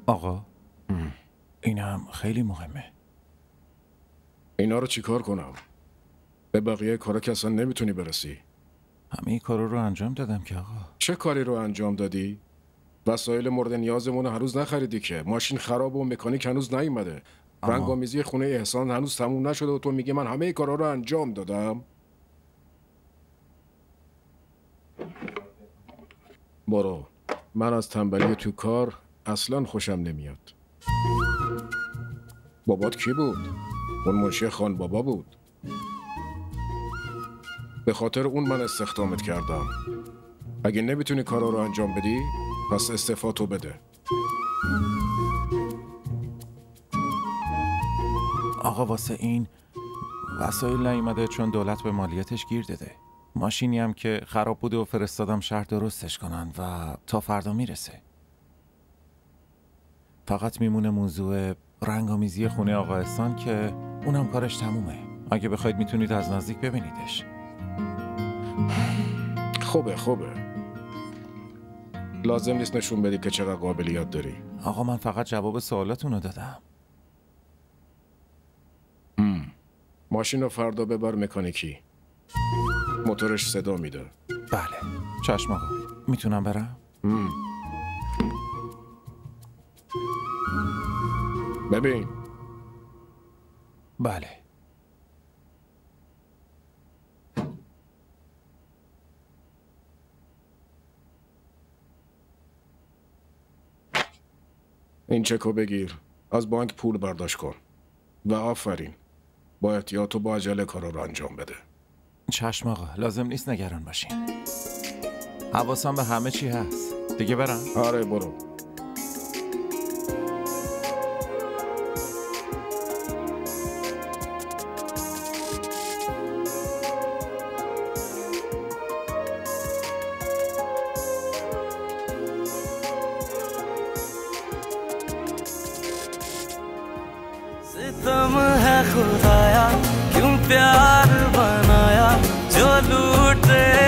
آقا اینم خیلی مهمه. اینا رو چیکار کنم؟ به بقیه کارا که اصلا نمیتونی برسی. همه کارا رو انجام دادم که آقا. چه کاری رو انجام دادی؟ وسایل مورد نیازمون هنوز نخریدی که. ماشین خراب و مکانیک هنوز نیومده. رنگ‌آمیزی خونه احسان هنوز تموم نشده و تو میگی من همه کارا رو انجام دادم. برو. من از تنبلی تو کار اصلا خوشم نمیاد. بابات کی بود؟ اون منشی خان بابا بود. به خاطر اون من استخدامت کردم. اگه نمیتونی کارا رو انجام بدی پس استعفا تو بده. آقا واسه این وسایل نیومده چون دولت به مالیاتش گیر داده. ماشینی هم که خراب بوده و فرستادم شهر درستش کنن و تا فردا میرسه. فقط میمونه موضوع رنگ‌آمیزی خونه آقا احسان که اونم کارش تمومه. اگه بخواید میتونید از نزدیک ببینیدش. خوبه. لازم نیست نشون بدی که چقدر قابلیت داری. آقا من فقط جواب سوالاتون رو دادم. ماشین رو فردا ببر مکانیکی. موتورش صدا میده. بله چشم آقا. میتونم برم؟ ببین. بله. این چکو بگیر. از بانک پول برداشت کن. و آفرین. با احتیاط و با عجله کارا رو انجام بده. چشم آقا. لازم نیست نگران باشین. حواسم به همه چی هست. دیگه برم؟ آره برو. सितम है खुदाया क्यों प्यार बनाया जो लूटे